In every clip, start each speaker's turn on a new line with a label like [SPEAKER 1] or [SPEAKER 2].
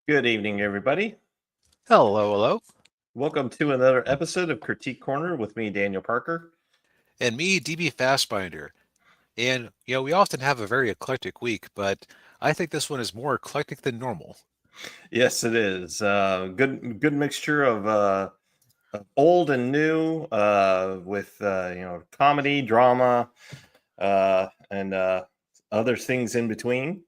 [SPEAKER 1] Good evening, everybody.
[SPEAKER 2] Hello, hello.
[SPEAKER 1] Welcome to another episode of Critique Corner with me, Daniel Parker.
[SPEAKER 2] And me, DB Fastbinder. And, we often have a very eclectic week, but I think this one is more eclectic than normal.
[SPEAKER 1] Yes, it is. Good mixture of old and new, with comedy, drama, and other things in between.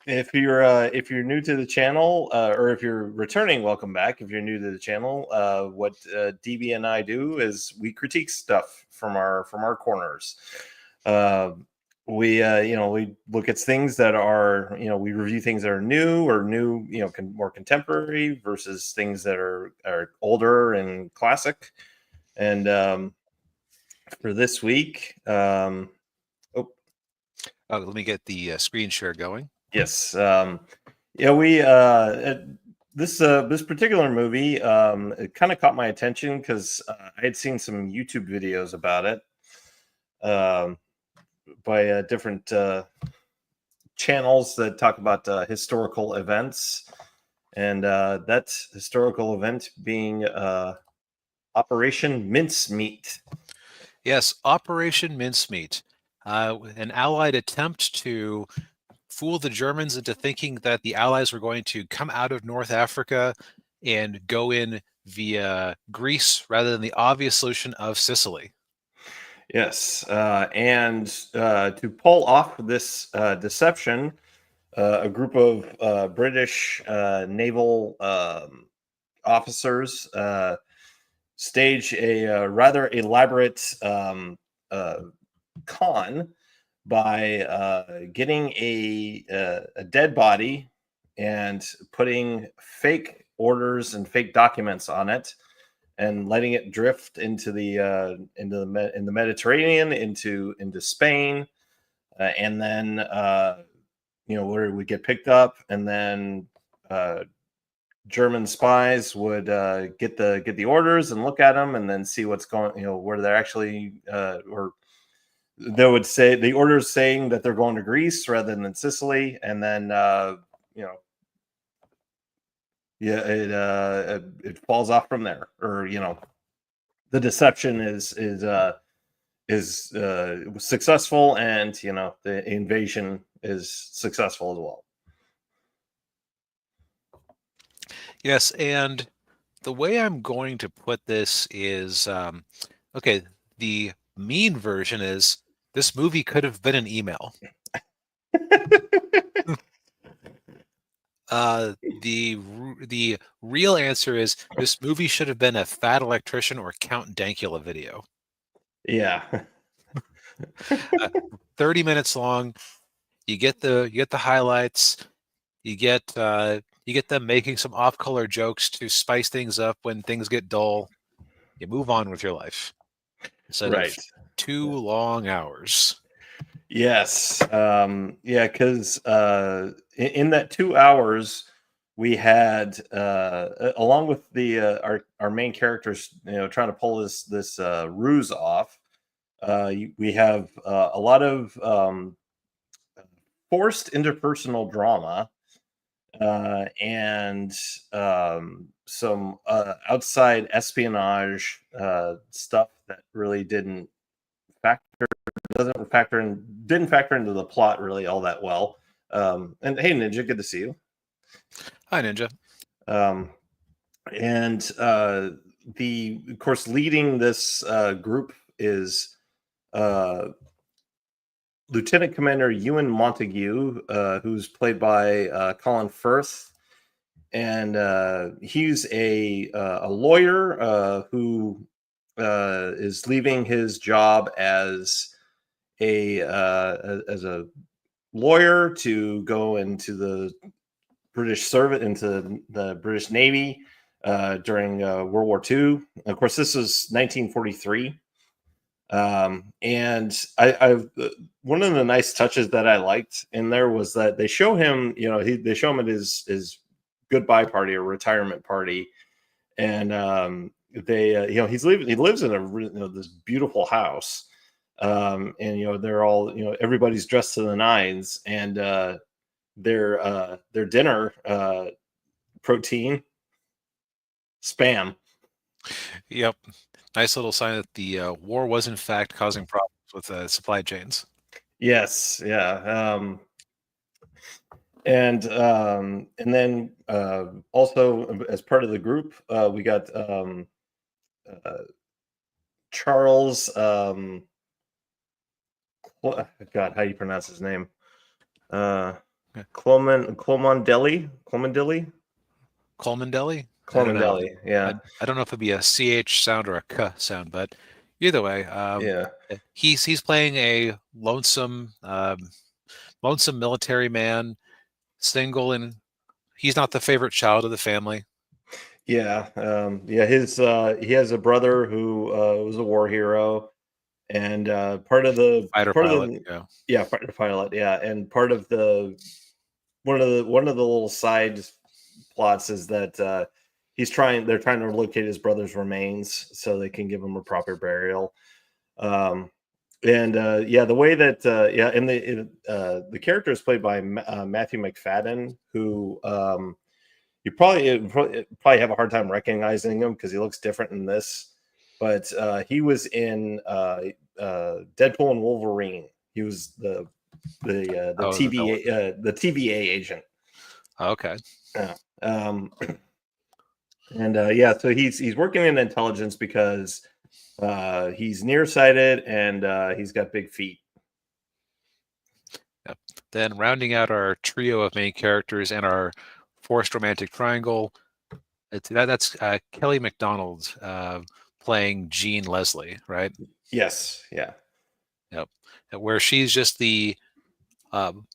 [SPEAKER 1] If you're new to the channel, or if you're returning, welcome back. If you're new to the channel, what DB and I do is we critique stuff from our corners. Uh, we look at things that are, we review things that are new, more contemporary versus things that are older and classic. And for this week, oh,
[SPEAKER 2] Let me get the screen share going.
[SPEAKER 1] yes. Yeah, this particular movie, it kind of caught my attention because I had seen some YouTube videos about it, um, by different channels that talk about historical events, and that historical event being Operation Mincemeat.
[SPEAKER 2] Yes, Operation Mincemeat, an Allied attempt to fool the Germans into thinking that the Allies were going to come out of North Africa and go in via Greece rather than the obvious solution of Sicily.
[SPEAKER 1] Yes, and to pull off this deception, a group of British naval officers stage a rather elaborate uh, con by getting a dead body and putting fake orders and fake documents on it, and letting it drift into the Mediterranean, into Spain, and then where we get picked up, and then uh, German spies would get the orders and look at them, and then see what's going, where they're actually, or they would say the orders saying that they're going to Greece rather than Sicily, and then you know, yeah, it falls off from there, or the deception is successful, and the invasion is successful as well.
[SPEAKER 2] Yes, and the way I'm going to put this is okay, the mean version is this movie could have been an email. The real answer is this movie should have been a Fat Electrician or Count Dankula video.
[SPEAKER 1] Yeah.
[SPEAKER 2] Uh, 30 minutes long. You get the highlights. You get them making some off-color jokes to spice things up when things get dull. You move on with your life instead of
[SPEAKER 1] Right.
[SPEAKER 2] 2 long hours.
[SPEAKER 1] Yes. Yeah, because in that 2 hours, we had, along with the our main characters, trying to pull this ruse off. We have a lot of forced interpersonal drama, and some outside espionage stuff that really factor didn't factor into the plot really all that well. And hey, Ninja, good to see you.
[SPEAKER 2] Hi, Ninja.
[SPEAKER 1] Um, and the of course leading this group is uh, Lieutenant Commander Ewan Montague, who's played by Colin Firth, and he's a lawyer who is leaving his job as a lawyer to go into the British Navy during World War II. Of course, this is 1943. And I've one of the nice touches that I liked in there was that they show him, they show him at his goodbye party or retirement party, and they, he lives in this beautiful house, and they're all, everybody's dressed to the nines, and their dinner protein spam.
[SPEAKER 2] Yep. Nice little sign that the war was in fact causing problems with supply chains.
[SPEAKER 1] Yes, yeah. And then also as part of the group, we got uh, Charles. God, how do you pronounce his name? Uh,
[SPEAKER 2] Yeah.
[SPEAKER 1] Clomondelli.
[SPEAKER 2] Coleman Deli? I don't know.
[SPEAKER 1] Clomondelli. Yeah,
[SPEAKER 2] I don't know if it'd be a CH sound or a K sound, but either way,
[SPEAKER 1] yeah,
[SPEAKER 2] he's playing a lonesome military man, single, and he's not the favorite child of the family.
[SPEAKER 1] yeah, yeah. He has a brother who was a war hero, and
[SPEAKER 2] Fighter
[SPEAKER 1] part of
[SPEAKER 2] pilot,
[SPEAKER 1] the
[SPEAKER 2] yeah.
[SPEAKER 1] yeah, fighter pilot, yeah, and part of the one of the little side plots is that they're trying to locate his brother's remains so they can give him a proper burial. Um, and yeah, the way that yeah, and the character is played by Matthew McFadden, who you probably have a hard time recognizing him because he looks different in this. But he was in Deadpool and Wolverine. He was the
[SPEAKER 2] Oh, the villain.
[SPEAKER 1] TVA agent.
[SPEAKER 2] Okay.
[SPEAKER 1] Yeah. And yeah, so he's working in intelligence because he's nearsighted and he's got big feet.
[SPEAKER 2] Yep. Then rounding out our trio of main characters and our forced romantic triangle, that's Kelly MacDonald playing Jean Leslie, right?
[SPEAKER 1] Yes, yeah,
[SPEAKER 2] Yep. Where she's just the um,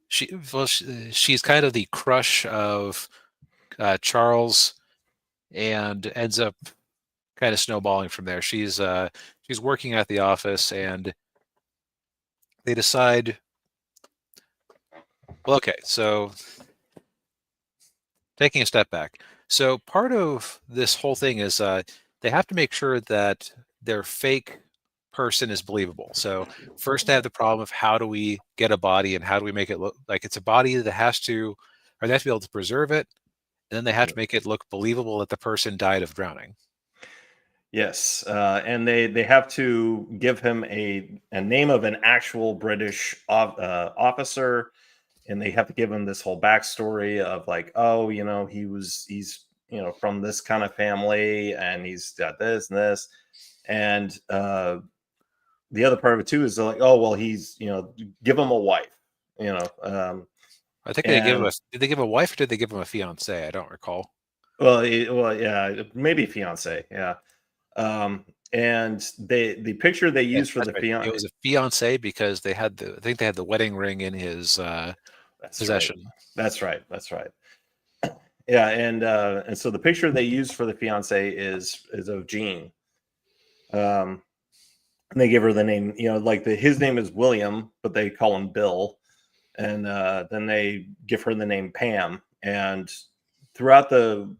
[SPEAKER 2] she's kind of the crush of Charles, and ends up kind of snowballing from there. She's working at the office, and they decide. Well, okay, so taking a step back. So part of this whole thing is they have to make sure that their fake person is believable. So first they have the problem of how do we get a body and how do we make it look like it's a body that has to, or they have to be able to preserve it, and then they have to make it look believable that the person died of drowning.
[SPEAKER 1] yes, and they have to give him a name of an actual British officer, and they have to give him this whole backstory of like, oh, he's from this kind of family, and he's got this and this, and the other part of it too is they're like, oh well, he's give him a wife, you know,
[SPEAKER 2] I think they give him
[SPEAKER 1] and
[SPEAKER 2] did they give a wife or did they give him a fiance? I don't recall.
[SPEAKER 1] well, yeah, maybe fiance, yeah. And the picture they
[SPEAKER 2] Yeah,
[SPEAKER 1] use for
[SPEAKER 2] that's
[SPEAKER 1] the
[SPEAKER 2] right. It
[SPEAKER 1] fiance.
[SPEAKER 2] was a fiance because I think they had the wedding ring in his
[SPEAKER 1] That's right.
[SPEAKER 2] possession.
[SPEAKER 1] That's right. That's right. Yeah, and so the picture they use for the fiance is of Jean. And they give her the name, like his name is William, but they call him Bill. And then they give her the name Pam. And throughout the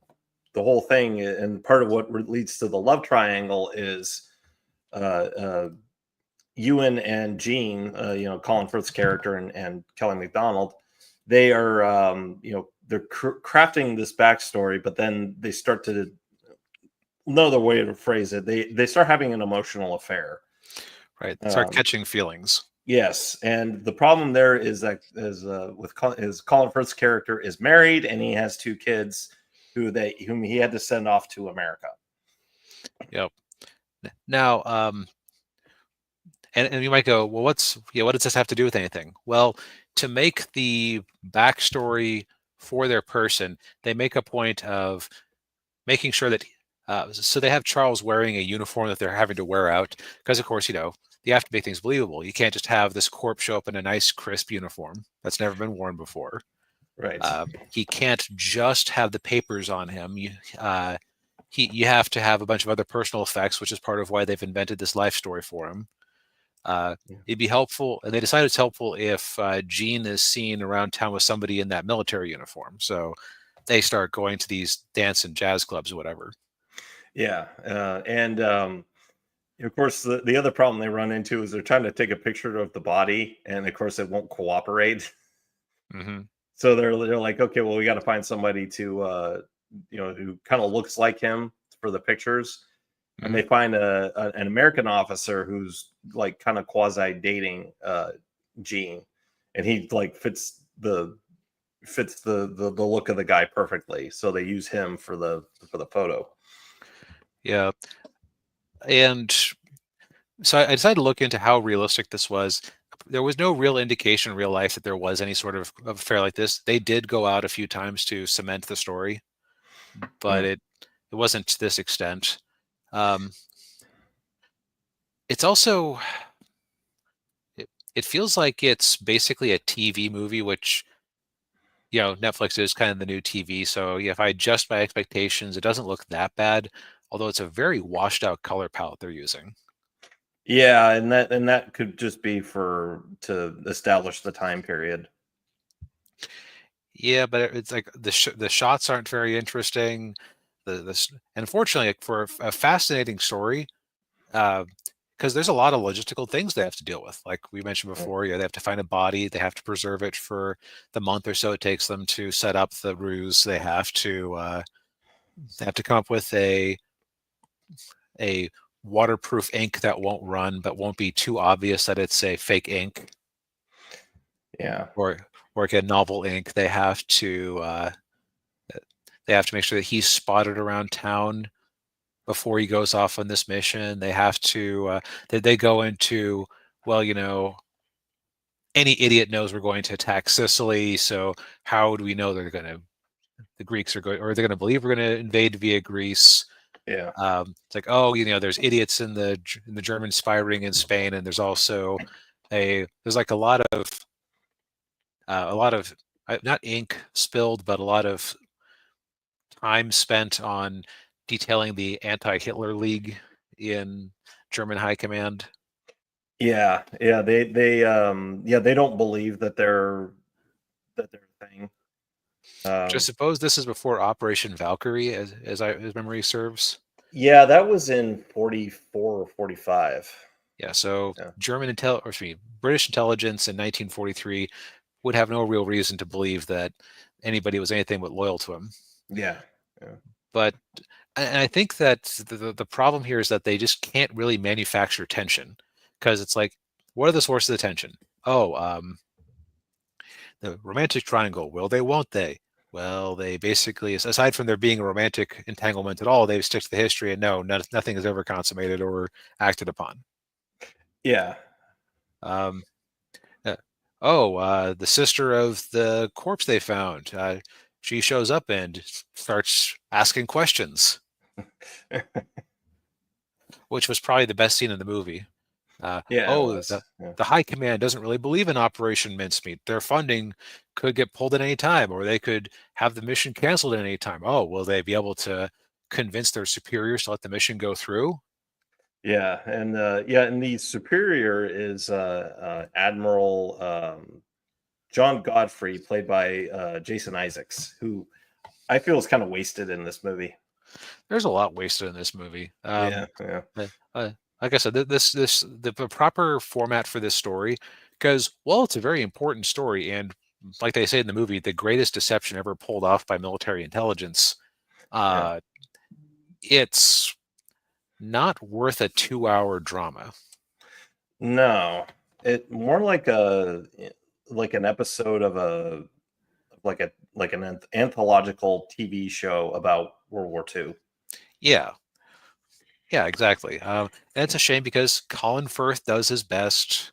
[SPEAKER 1] whole thing, and part of what leads to the love triangle is uh, Ewan and Jean, Colin Firth's character and Kelly MacDonald, they are, they're crafting this backstory, but then they start to another way to phrase it. They start having an emotional affair.
[SPEAKER 2] Right. Start
[SPEAKER 1] Um,
[SPEAKER 2] catching feelings.
[SPEAKER 1] yes, and the problem there is that is Colin Firth's character is married and he has two kids whom he had to send off to America.
[SPEAKER 2] Yep. Now, and you might go, well, what does this have to do with anything? Well, to make the backstory for their person, they make a point of making sure that so they have Charles wearing a uniform that they're having to wear out because, of course, you have to make things believable. You can't just have this corpse show up in a nice, crisp uniform that's never been worn before.
[SPEAKER 1] Right.
[SPEAKER 2] He can't just have the papers on him. You have to have a bunch of other personal effects, which is part of why they've invented this life story for him.
[SPEAKER 1] Yeah.
[SPEAKER 2] It'd be helpful, and they decided it's helpful if Gene is seen around town with somebody in that military uniform. So they start going to these dance and jazz clubs or whatever.
[SPEAKER 1] Yeah, and of course, the other problem they run into is they're trying to take a picture of the body, and of course, it won't cooperate.
[SPEAKER 2] Mm-hmm.
[SPEAKER 1] So they're like, okay, well, we got to find somebody to who kind of looks like him for the pictures. And
[SPEAKER 2] Mhm.
[SPEAKER 1] they find an American officer who's like kind of quasi dating Gene, and he like fits the look of the guy perfectly. So they use him for the photo.
[SPEAKER 2] Yeah. And so I decided to look into how realistic this was. There was no real indication in real life that there was any sort of affair like this. They did go out a few times to cement the story, but
[SPEAKER 1] Mm.
[SPEAKER 2] it wasn't to this extent. Um, it's also it feels like it's basically a TV movie, which Netflix is kind of the new TV. So yeah, if I adjust my expectations, it doesn't look that bad. Although it's a very washed out color palette they're using.
[SPEAKER 1] Yeah, and that could just be to establish the time period.
[SPEAKER 2] Yeah, but it's like the shots aren't very interesting. And unfortunately, like, for a fascinating story, because there's a lot of logistical things they have to deal with. Like we mentioned
[SPEAKER 1] Mm.
[SPEAKER 2] before, they have to find a body, they have to preserve it for the month or so it takes them to set up the ruse. They have to come up with a waterproof ink that won't run, but won't be too obvious that it's a fake ink
[SPEAKER 1] Yeah,
[SPEAKER 2] or get novel ink. They have to make sure that he's spotted around town before he goes off on this mission. They have to they go into, well, any idiot knows we're going to attack Sicily, so how do we know the Greeks are going, or they're going to believe we're going to invade via Greece?
[SPEAKER 1] yeah,
[SPEAKER 2] It's like, oh, there's idiots in the German spy ring in Spain, and there's also there's like a lot of not ink spilled, but a lot of time spent on detailing the anti-Hitler League in German high command.
[SPEAKER 1] yeah. They don't believe that they're a thing.
[SPEAKER 2] Which I
[SPEAKER 1] Um,
[SPEAKER 2] suppose this is before Operation Valkyrie, as memory serves.
[SPEAKER 1] yeah, that was in 44 or 45.
[SPEAKER 2] Yeah, so
[SPEAKER 1] Yeah,
[SPEAKER 2] British intelligence in 1943 would have no real reason to believe that anybody was anything but loyal to him.
[SPEAKER 1] yeah, yeah,
[SPEAKER 2] But and I think that the problem here is that they just can't really manufacture tension, because it's like, what are the sources of tension? Oh, the romantic triangle. Will they? Won't they? Well, they basically, aside from there being a romantic entanglement at all, they stick to the history and nothing is ever consummated or acted upon.
[SPEAKER 1] yeah,
[SPEAKER 2] Um, uh, the sister of the corpse they found. She shows up and starts asking questions, which was probably the best scene in the movie.
[SPEAKER 1] yeah. It
[SPEAKER 2] Oh,
[SPEAKER 1] was. Yeah,
[SPEAKER 2] the high command doesn't really believe in Operation Mincemeat. Their funding could get pulled at any time, or they could have the mission canceled at any time. Oh, will they be able to convince their superiors to let the mission go through?
[SPEAKER 1] and the superior is Admiral John Godfrey, played by Jason Isaacs, who I feel is kind of wasted in this movie.
[SPEAKER 2] There's a lot wasted in this movie.
[SPEAKER 1] Yeah, yeah,
[SPEAKER 2] Uh, like I said, the proper format for this story, because while it's a very important story, and like they say in the movie, the greatest deception ever pulled off by military intelligence,
[SPEAKER 1] yeah.
[SPEAKER 2] uh, it's not worth a 2-hour drama.
[SPEAKER 1] No, it more like an episode of an anthological TV show about World War II.
[SPEAKER 2] Yeah, yeah, exactly. And it's a shame because Colin Firth does his best.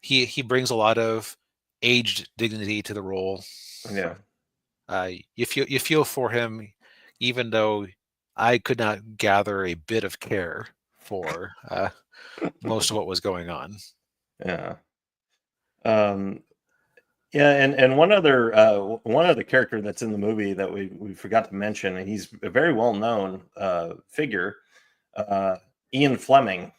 [SPEAKER 2] He brings a lot of aged dignity to the role.
[SPEAKER 1] Yeah,
[SPEAKER 2] You feel for him, even though I could not gather a bit of care for most of what was going on.
[SPEAKER 1] yeah. Um, Yeah, and one other character that's in the movie that we forgot to mention, and he's a very well known figure, uh, Ian Fleming.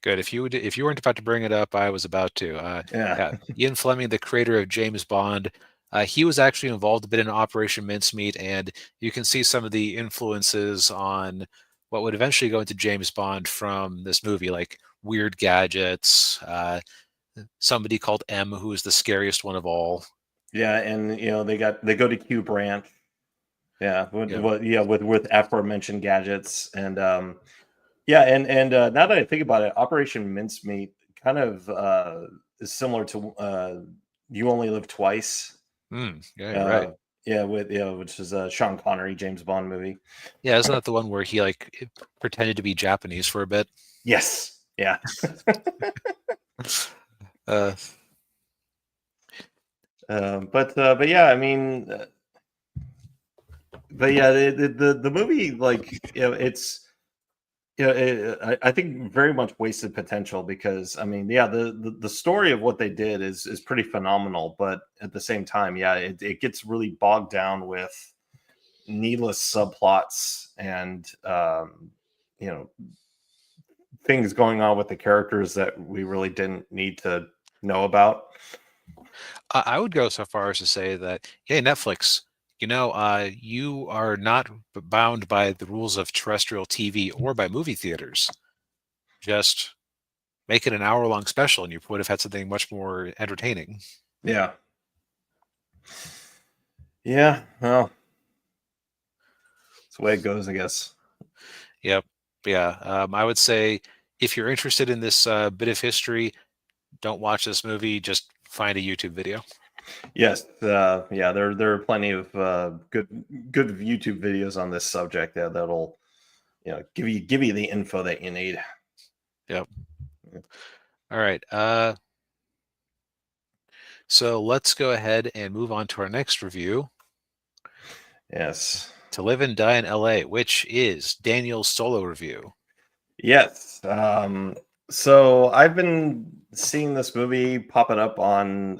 [SPEAKER 2] Good. If you weren't about to bring it up, I was about to.
[SPEAKER 1] Yeah,
[SPEAKER 2] Yeah, Ian Fleming, the creator of James Bond, he was actually involved a bit in Operation Mincemeat, and you can see some of the influences on what would eventually go into James Bond from this movie, like weird gadgets, somebody called M, who is the scariest one of all.
[SPEAKER 1] Yeah, and they go to Q Branch. Yeah,
[SPEAKER 2] Yeah.
[SPEAKER 1] with aforementioned gadgets, and yeah, and now that I think about it, Operation Mincemeat kind of is similar to You Only Live Twice.
[SPEAKER 2] Yeah, you're right.
[SPEAKER 1] Uh, yeah, which is a Sean Connery James Bond movie.
[SPEAKER 2] Yeah, isn't that the one where he like pretended to be Japanese for a bit?
[SPEAKER 1] Yes, yeah.
[SPEAKER 2] Uh,
[SPEAKER 1] But yeah, I mean, but yeah, the movie, like, it's I think very much wasted potential, because I mean, yeah, the story of what they did is pretty phenomenal, but at the same time, yeah, it gets really bogged down with needless subplots and you know things going on with the characters that we really didn't need to know about.
[SPEAKER 2] I would go so far as to say that, hey, Netflix, you are not bound by the rules of terrestrial TV or by movie theaters. Just make it an hour-long special, and you would have had something much more entertaining.
[SPEAKER 1] Yeah, yeah. Well, that's the way it goes, I guess.
[SPEAKER 2] Yep. Yeah. I would say if you're interested in this bit of history, don't watch this movie. Just find a YouTube video.
[SPEAKER 1] Yes, yeah. There are plenty of good YouTube videos on this subject that'll give you the info that you need.
[SPEAKER 2] Yep. All right. So let's go ahead and move on to our next review.
[SPEAKER 1] Yes.
[SPEAKER 2] To Live and Die in LA, which is Daniel's solo review.
[SPEAKER 1] Yes. So I've been seeing this movie popping up on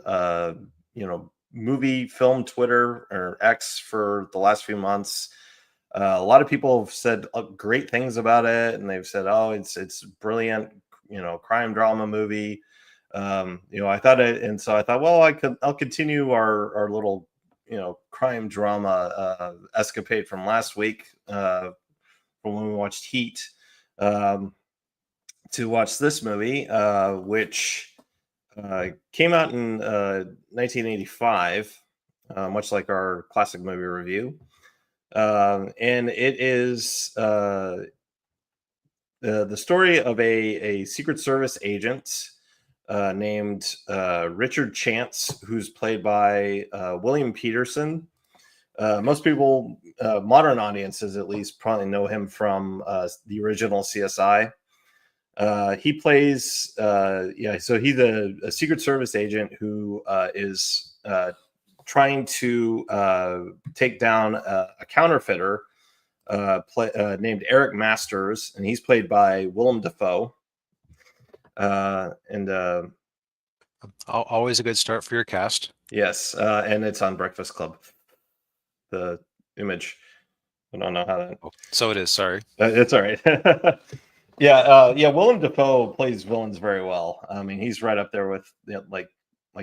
[SPEAKER 1] movie film Twitter or X for the last few months. A lot of people have said great things about it, and they've said, "Oh, it's brilliant, crime drama movie." I thought it, and so I thought, well, I'll continue our little crime drama escapade from last week, from when we watched Heat, um, to watch this movie, which came out in 1985, much like our classic movie review. And it is the story of a Secret Service agent named Richard Chance, who's played by William Peterson. Most people, modern audiences at least, probably know him from the original CSI. He plays, so he's a Secret Service agent who is trying to take down a counterfeiter named Eric Masters, and he's played by Willem Dafoe. And
[SPEAKER 2] Always a good start for your cast.
[SPEAKER 1] Yes, and it's on Breakfast Club. The image, I don't know how that.
[SPEAKER 2] Oh, so it is. Sorry.
[SPEAKER 1] It's all right. Yeah. Willem Dafoe plays villains very well. I mean, he's right up there with like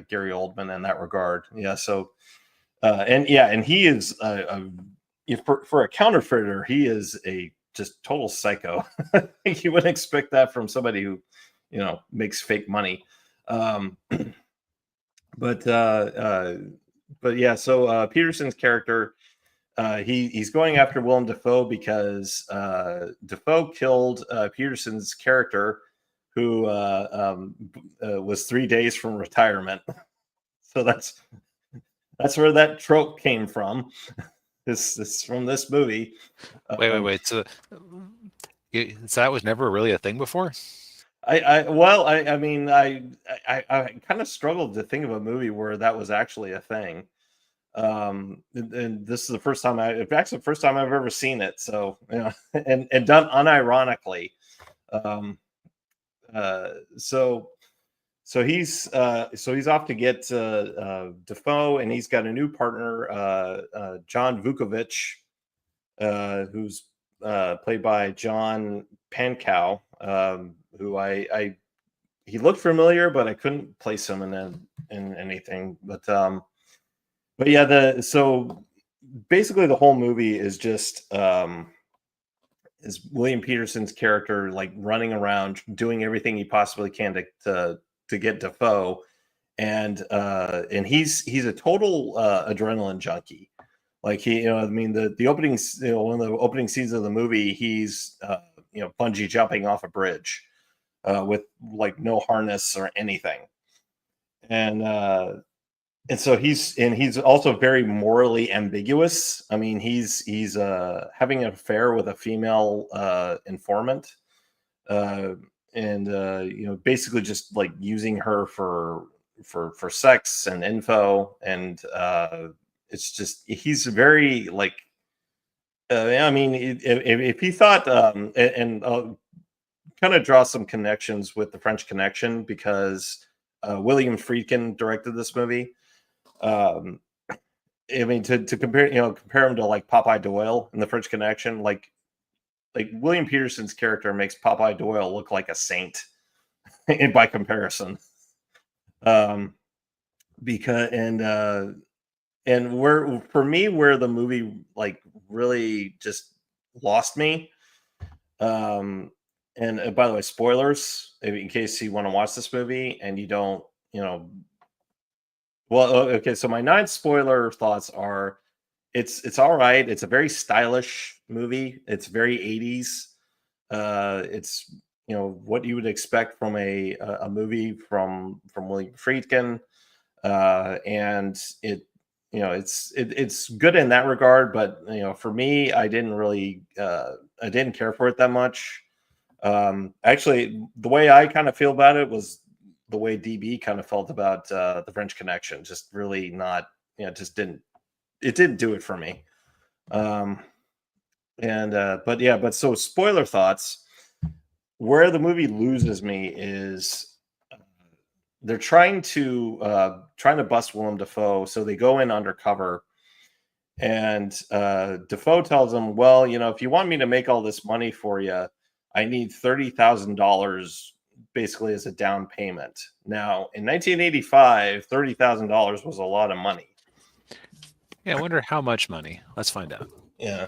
[SPEAKER 1] Gary Oldman in that regard. Yeah. So, and he is for a counterfeiter, he is a just total psycho. You wouldn't expect that from somebody who, makes fake money. Um, but yeah. So Peterson's character. He's going after Willem Dafoe because Dafoe killed Peterson's character, who was 3 days from retirement. So that's where that trope came from. This from this movie.
[SPEAKER 2] Wait. So that was never really a thing before?
[SPEAKER 1] I mean, I kind of struggled to think of a movie where that was actually a thing. And this is the first time in fact, it's the first time I've ever seen it. So, and done unironically. Um, so he's off to get Defoe, and he's got a new partner, John Vukovich, who's played by John Pankow, who he looked familiar, but I couldn't place him in anything. But yeah, so basically the whole movie is just is William Peterson's character like running around doing everything he possibly can to get Defoe, and he's a total adrenaline junkie. Like I mean, the opening, one of the opening scenes of the movie, he's bungee jumping off a bridge with like no harness or anything, and so he's also very morally ambiguous. I mean, he's having an affair with a female informant, uh, and basically just like using her for sex and info, and it's just he's very like. I mean, if he thought, and kind of draw some connections with the French Connection because William Friedkin directed this movie. Um, I mean, to compare him to like Popeye Doyle in the French Connection, like William Peterson's character makes Popeye Doyle look like a saint by comparison. Um, because and where for me where the movie like really just lost me. Um, and by the way, spoilers in case you want to watch this movie and you don't, well, okay. So my non-spoiler thoughts are, it's all right. It's a very stylish movie. It's very 80s. It's what you would expect from a movie from William Friedkin, and it's good in that regard. But for me, I didn't care for it that much. Actually, the way I kind of feel about it was the way DB kind of felt about the French Connection. Just really not, just didn't do it for me. Um, and but so spoiler thoughts. Where the movie loses me is they're trying to bust Willem Dafoe, so they go in undercover, and Dafoe tells them, "Well, if you want me to make all this money for you, I need $30,000 basically as a down payment." Now, in 1985, $30,000 was a lot of money.
[SPEAKER 2] Yeah, I wonder how much money. Let's find out.
[SPEAKER 1] Yeah.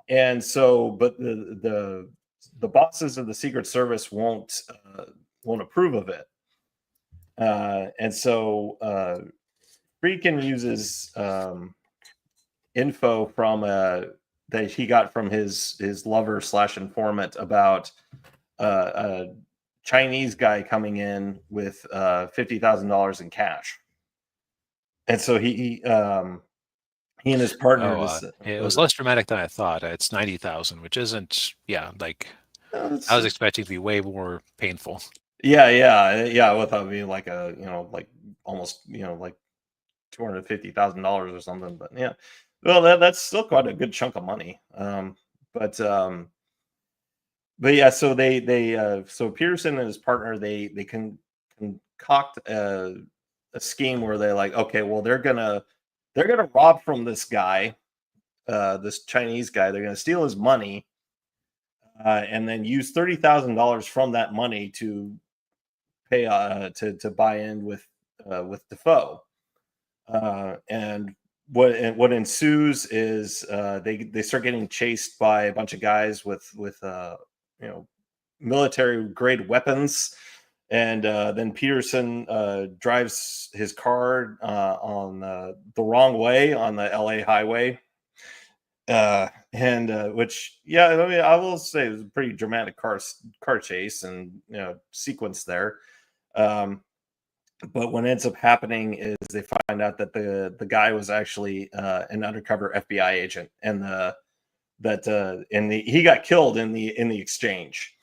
[SPEAKER 1] And so, but the bosses of the Secret Service won't approve of it. And so Friedkin uses info from that he got from his lover / informant about a Chinese guy coming in with $50,000 in cash, and so he and his partner
[SPEAKER 2] it was less dramatic than I thought. It's 90,000, which isn't, like I was expecting to be way more painful.
[SPEAKER 1] Yeah. Without being like like almost like $250,000 or something, but yeah. Well, that's still quite a good chunk of money. But yeah, so so Peterson and his partner they can concoct a scheme where they're like, okay, well they're gonna rob from this guy, this Chinese guy. They're gonna steal his money, and then use $30,000 from that money to pay to buy in with Defoe. And what ensues is they start getting chased by a bunch of guys with military grade weapons, and then Peterson drives his car on the wrong way on the LA highway, and which, yeah, I mean, I will say it was a pretty dramatic car chase and sequence there. But what ends up happening is they find out that the guy was actually an undercover FBI agent, and he got killed in the exchange.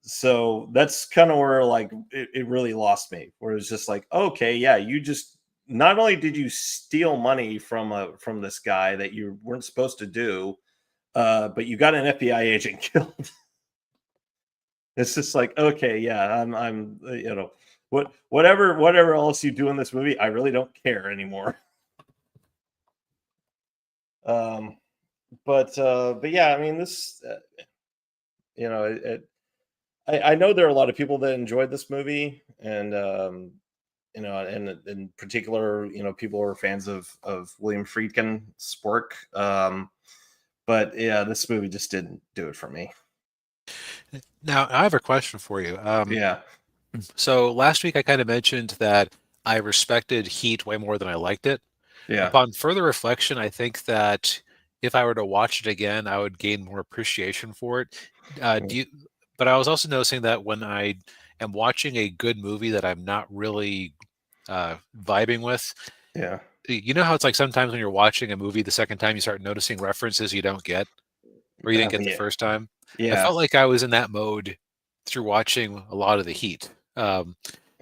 [SPEAKER 1] So that's kind of where like it really lost me, where it's just like, okay, yeah, you just not only did you steal money from this guy that you weren't supposed to do, but you got an FBI agent killed. It's just like, okay, yeah, I'm whatever else you do in this movie, I really don't care anymore. Um, but yeah, I mean, this, I know there are a lot of people that enjoyed this movie, and and in particular, people who are fans of William Friedkin's work. But yeah, this movie just didn't do it for me.
[SPEAKER 2] Now, I have a question for you.
[SPEAKER 1] Yeah.
[SPEAKER 2] So last week I kind of mentioned that I respected Heat way more than I liked it.
[SPEAKER 1] Yeah.
[SPEAKER 2] Upon further reflection, I think that if I were to watch it again, I would gain more appreciation for it.
[SPEAKER 1] Mm,
[SPEAKER 2] Do you, but I was also noticing that when I am watching a good movie that I'm not really vibing with,
[SPEAKER 1] yeah.
[SPEAKER 2] you know how it's like sometimes when you're watching a movie the second time you start noticing references you don't get or you didn't get the
[SPEAKER 1] Yeah.
[SPEAKER 2] first time. I
[SPEAKER 1] Yeah.
[SPEAKER 2] felt like I was in that mode through watching a lot of the Heat.
[SPEAKER 1] Yeah.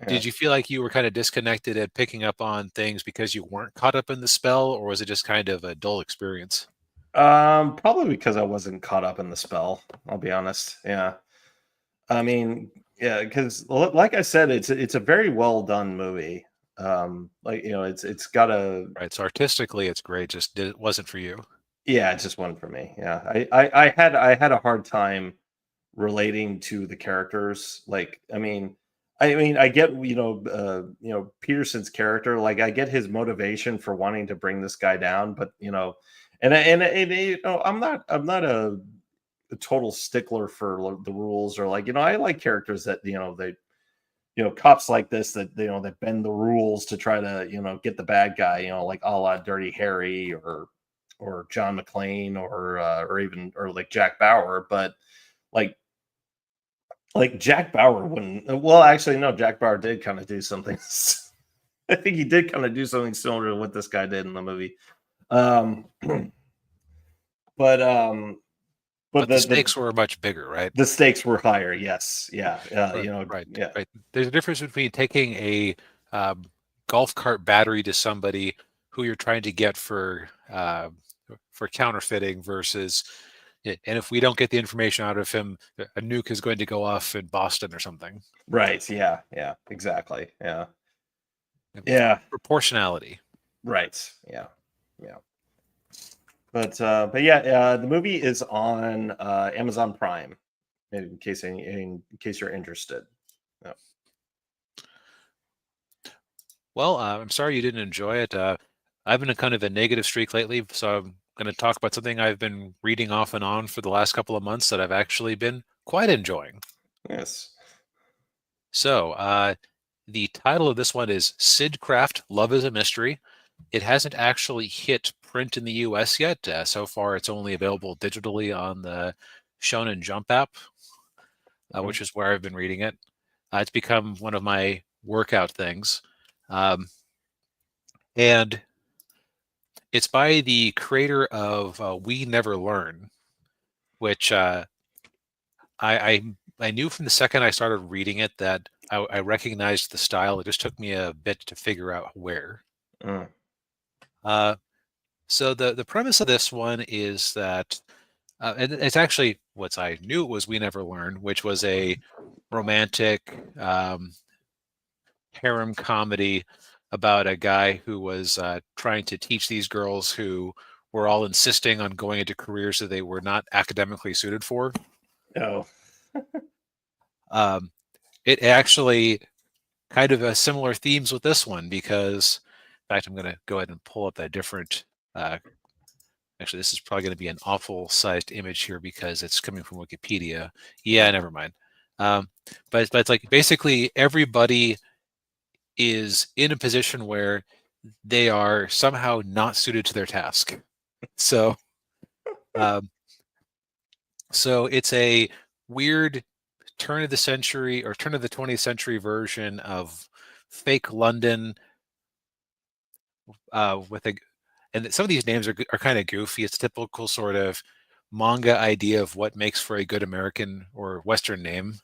[SPEAKER 2] Did you feel like you were kind of disconnected at picking up on things because you weren't caught up in the spell, or was it just kind of a dull experience?
[SPEAKER 1] Probably because I wasn't caught up in the spell. I'll be honest. Yeah. I mean, yeah, because like I said, it's a very well done movie. Like it's got a
[SPEAKER 2] Right. So artistically, it's great. Just it wasn't for you.
[SPEAKER 1] yeah, it's just one for me. Yeah, I had a hard time relating to the characters. Like, I mean, I get Peterson's character. Like, I get his motivation for wanting to bring this guy down, but I'm not a total stickler for the rules or like I like characters that they cops like this that that bend the rules to try to get the bad guy, like a la Dirty Harry or John McClane or even or like Jack Bauer, but like Jack Bauer wouldn't. Well, actually, no. Jack Bauer did kind of do something. I think he did kind of do something similar to what this guy did in the movie. Um, but but
[SPEAKER 2] But the
[SPEAKER 1] the
[SPEAKER 2] stakes were much bigger, right?
[SPEAKER 1] the stakes were higher. Yes, yeah,
[SPEAKER 2] Right. Right.
[SPEAKER 1] yeah,
[SPEAKER 2] Right. There's a difference between taking a um, golf cart battery to somebody who you're trying to get for counterfeiting versus, and if we don't get the information out of him, a nuke is going to go off in Boston or something.
[SPEAKER 1] right, yeah, yeah, exactly, yeah,
[SPEAKER 2] Proportionality.
[SPEAKER 1] right, yeah. But yeah, the movie is on Amazon Prime. In case you're interested. Yeah.
[SPEAKER 2] Well, I'm sorry you didn't enjoy it. I've been in kind of a negative streak lately, so I'm going to talk about something I've been reading off and on for the last couple of months that I've actually been quite enjoying.
[SPEAKER 1] Yes.
[SPEAKER 2] So, the title of this one is Sid Craft Love is a Mystery. It hasn't actually hit print in the US yet. So far, it's only available digitally on the Shonen Jump app,
[SPEAKER 1] Mhm.
[SPEAKER 2] which is where I've been reading it. It's become one of my workout things. Um, and it's by the creator of We Never Learn, which I, I I knew from the second I started reading it that I recognized the style. It just took me a bit to figure out where.
[SPEAKER 1] Mm.
[SPEAKER 2] Uh, so the premise of this one is that, and it's actually what I knew it was We Never Learn, which was a romantic harem comedy about a guy who was trying to teach these girls who were all insisting on going into careers that they were not academically suited for.
[SPEAKER 1] Oh.
[SPEAKER 2] Um, it actually kind of similar themes with this one because, in fact, I'm going to go ahead and pull up a different. Uh, Actually, this is probably going to be an awful sized image here because it's coming from Wikipedia. Yeah, never mind. Um, but it's like basically everybody is in a position where they are somehow not suited to their task. So, um, so it's a weird turn of the century or turn of the 20th century version of fake London with a, and some of these names are kind of goofy. It's typical sort of manga idea of what makes for a good American or Western name.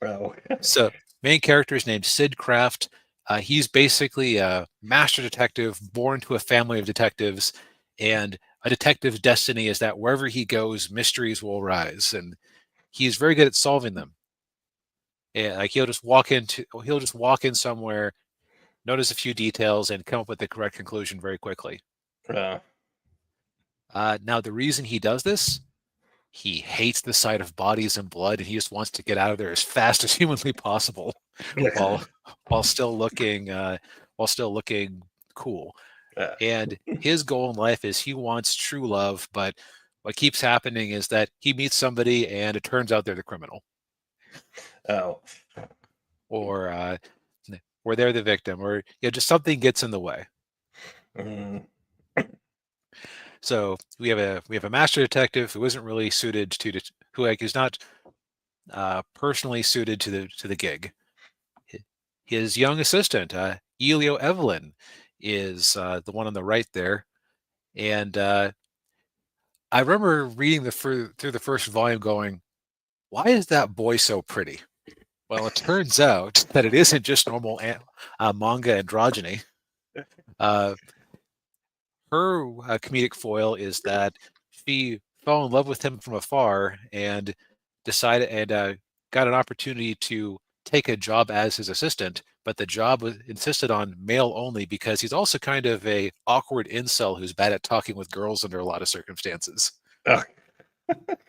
[SPEAKER 1] Oh.
[SPEAKER 2] So main character is named Sid Craft. He's basically a master detective born to a family of detectives, and a detective's destiny is that wherever he goes, mysteries will arise, and he's very good at solving them. And like he'll just walk in somewhere, notice a few details, and come up with the correct conclusion very quickly.
[SPEAKER 1] Uh,
[SPEAKER 2] Now, the reason he does this, he hates the sight of bodies and blood, and he just wants to get out of there as fast as humanly possible, while while still looking while still looking cool.
[SPEAKER 1] yeah.
[SPEAKER 2] And his goal in life is he wants true love, but what keeps happening is that he meets somebody, and it turns out they're the criminal.
[SPEAKER 1] Oh.
[SPEAKER 2] or where they're the victim, or just something gets in the way.
[SPEAKER 1] Mm.
[SPEAKER 2] So we have a master detective who isn't really suited to who is not personally suited to the gig. His young assistant, Elio Evelyn, is the one on the right there, and I remember reading through the first volume, going, "Why is that boy so pretty?" Well, it turns out that it isn't just normal manga androgyny. Uh, her comedic foil is that she fell in love with him from afar and decided and got an opportunity to take a job as his assistant, but the job was insisted on male only because he's also kind of a awkward incel who's bad at talking with girls under a lot of circumstances.
[SPEAKER 1] Ugh.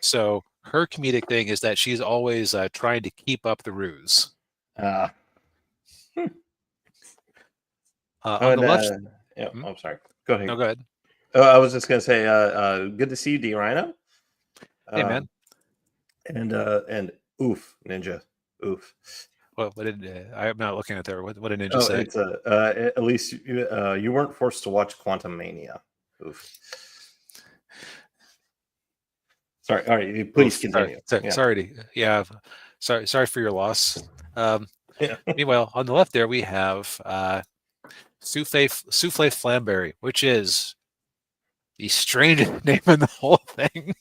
[SPEAKER 2] So her comedic thing is that she's always trying to keep up the ruse.
[SPEAKER 1] Uh, oh,
[SPEAKER 2] On
[SPEAKER 1] and
[SPEAKER 2] the left,
[SPEAKER 1] yeah.
[SPEAKER 2] hmm?
[SPEAKER 1] I'm sorry. Go ahead.
[SPEAKER 2] No, go ahead.
[SPEAKER 1] I was just gonna say, good to see you, D Rhino.
[SPEAKER 2] Hey, man.
[SPEAKER 1] And oof, Ninja, oof.
[SPEAKER 2] What did I'm not looking at there. What did Ninja
[SPEAKER 1] Oh,
[SPEAKER 2] say?
[SPEAKER 1] it's at least you weren't forced to watch Quantum Mania. Oof. Sorry. All right, please continue.
[SPEAKER 2] Sorry for your loss.
[SPEAKER 1] Yeah.
[SPEAKER 2] Meanwhile, on the left there we have Souffle Flamberry, which is the strangest name in the whole thing.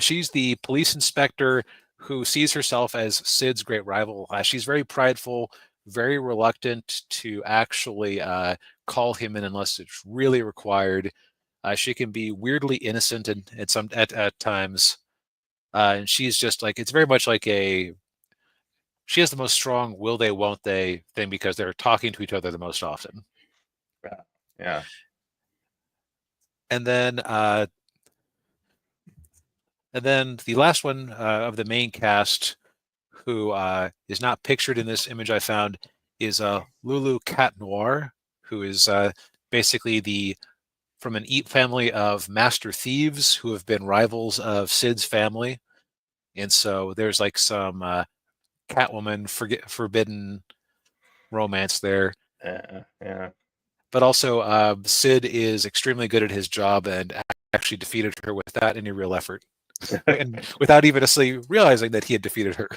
[SPEAKER 2] She's the police inspector who sees herself as Sid's great rival. She's very prideful, very reluctant to actually call him in unless it's really required. She can be weirdly innocent at times, and she's just like, it's very much like she has the most strong will they won't they thing because they're talking to each other the most often.
[SPEAKER 1] Yeah.
[SPEAKER 2] And then the last one of the main cast, who is not pictured in this image I found, is Lulu Cat Noir, who is basically from an Eat family of master thieves who have been rivals of Sid's family. And so there's like some Catwoman forbidden romance there.
[SPEAKER 1] Yeah.
[SPEAKER 2] But also, Sid is extremely good at his job and actually defeated her without any real effort, and without even necessarily realizing that he had defeated her.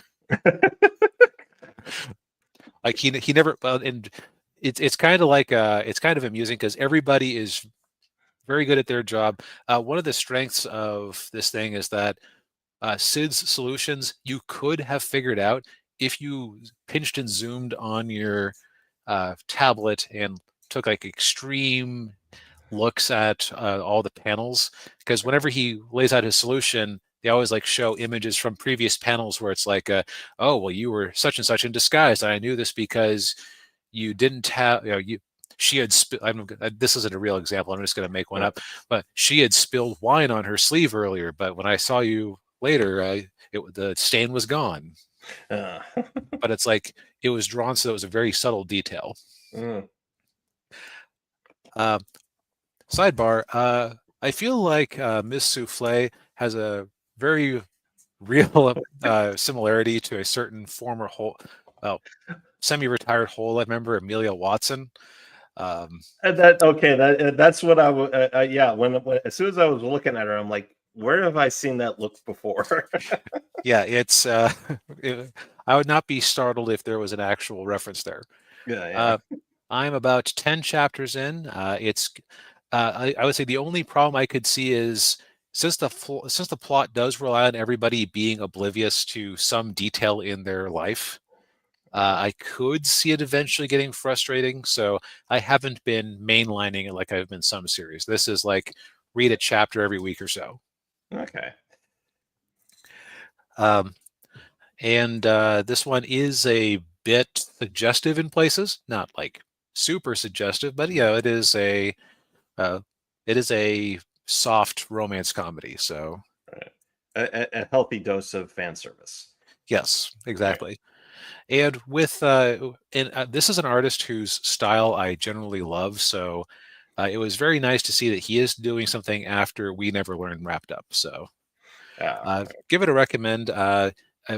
[SPEAKER 2] Like he never. And it's kind of like it's kind of amusing because everybody is very good at their job. One of the strengths of this thing is that Sid's solutions you could have figured out if you pinched and zoomed on your tablet and took like extreme looks at all the panels, because whenever he lays out his solution, they always like show images from previous panels where it's like, oh, well, you were such and such in disguise. And I knew this because you didn't have, she had, this isn't a real example. I'm just going to make one up, but she had spilled wine on her sleeve earlier. But when I saw you later, the stain was gone. But it's like, it was drawn so it was a very subtle detail. Sidebar, I feel like Miss Souffle has a very real similarity to a certain former semi-retired Whole member, Amelia Watson.
[SPEAKER 1] That's what I would. Yeah, when as soon as I was looking at her, I'm like, where have I seen that look before?
[SPEAKER 2] Yeah, it's. I would not be startled if there was an actual reference there.
[SPEAKER 1] Yeah.
[SPEAKER 2] I'm about 10 chapters in. It's. I would say the only problem I could see is since the plot does rely on everybody being oblivious to some detail in their life, I could see it eventually getting frustrating. So I haven't been mainlining it like I've been some series. This is like read a chapter every week or so.
[SPEAKER 1] Okay.
[SPEAKER 2] And this one is a bit suggestive in places, not like super suggestive, but it is a soft romance comedy. So
[SPEAKER 1] a healthy dose of fan service.
[SPEAKER 2] yes, exactly. Right. And with this is an artist whose style I generally love, so it was very nice to see that he is doing something after We Never Learned wrapped up. So give it a recommend.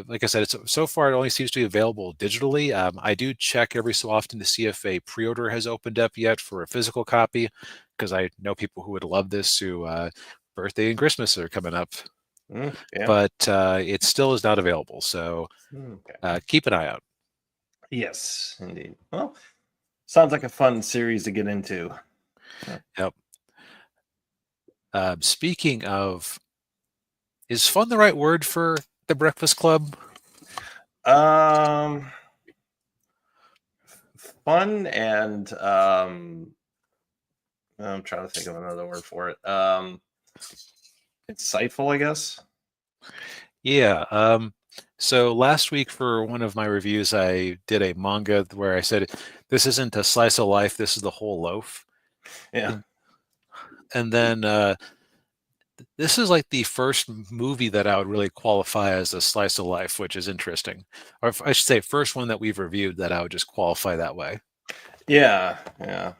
[SPEAKER 2] like I said, so far it only seems to be available digitally. I do check every so often to see if a pre-order has opened up yet for a physical copy, because I know people who would love this, who birthday and Christmas are coming up,
[SPEAKER 1] Yeah.
[SPEAKER 2] but it still is not available. So
[SPEAKER 1] Okay.
[SPEAKER 2] keep an eye out.
[SPEAKER 1] Yes, indeed. Well, sounds like a fun series to get into. Yeah.
[SPEAKER 2] Yep. Speaking of, is fun the right word for the Breakfast Club?
[SPEAKER 1] Um, Fun and I'm trying to think of another word for it. Insightful, I guess.
[SPEAKER 2] Yeah. So last week for one of my reviews, I did a manga where I said, "This isn't a slice of life. This is the whole loaf."
[SPEAKER 1] Yeah.
[SPEAKER 2] And, and then this is like the first movie that I would really qualify as a slice of life, which is interesting. Or I should say, first one that we've reviewed that I would just qualify that way.
[SPEAKER 1] Yeah. Yeah.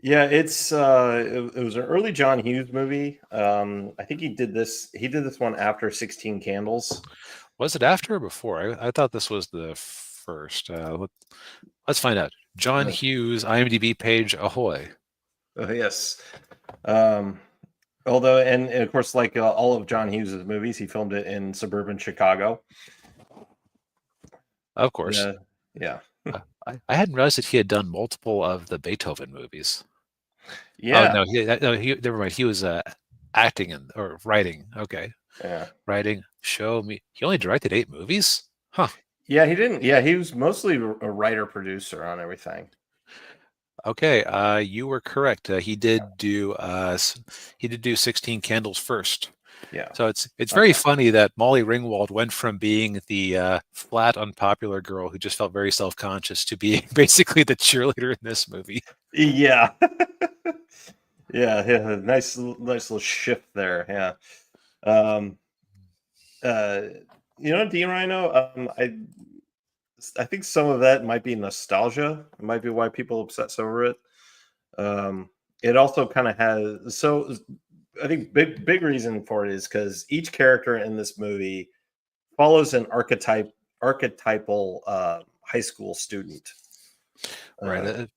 [SPEAKER 1] Yeah, it was an early John Hughes movie. I think he did this one after 16 Candles.
[SPEAKER 2] Was it after or before? I thought this was the first. Let's find out. John
[SPEAKER 1] Uh,
[SPEAKER 2] Hughes, IMDb page, ahoy.
[SPEAKER 1] yes. Um Although, and of course, like all of John Hughes's movies, he filmed it in suburban Chicago.
[SPEAKER 2] Of course.
[SPEAKER 1] Yeah, yeah,
[SPEAKER 2] I hadn't realized that he had done multiple of the Beethoven movies. Oh
[SPEAKER 1] yeah,
[SPEAKER 2] no, never mind. He was acting or writing. Okay,
[SPEAKER 1] yeah,
[SPEAKER 2] writing. Show me. He only directed 8 movies. Huh.
[SPEAKER 1] yeah. He didn't. Yeah, he was mostly a writer producer on everything.
[SPEAKER 2] Okay, you were correct. He did do 16 Candles first.
[SPEAKER 1] Yeah.
[SPEAKER 2] So it's very
[SPEAKER 1] Okay.
[SPEAKER 2] funny that Molly Ringwald went from being the flat, unpopular girl who just felt very self-conscious to being basically the cheerleader in this movie.
[SPEAKER 1] Yeah. Yeah. Yeah. Nice little shift there. Yeah. Um. Uh. D Rhino. I think some of that might be nostalgia. It might be why people obsess over it. Um. It also kind of has so. I think big reason for it is because each character in this movie follows an archetypal high school student.
[SPEAKER 2] Right.
[SPEAKER 1] Uh,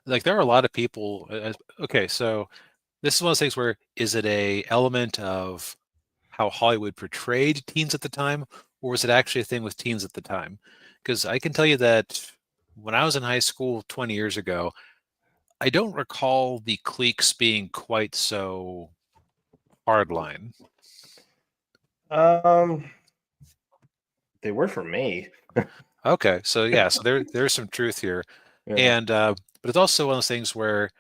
[SPEAKER 2] Like there are a lot of people. Okay, so this is one of those things where is it a element of how Hollywood portrayed teens at the time, or was it actually a thing with teens at the time? Because I can tell you that when I was in high school 20 years ago, I don't recall the cliques being quite so hardline.
[SPEAKER 1] um, they were for me.
[SPEAKER 2] Okay, so yeah, so there's some truth here,
[SPEAKER 1] Yeah,
[SPEAKER 2] and but it's also one of those things where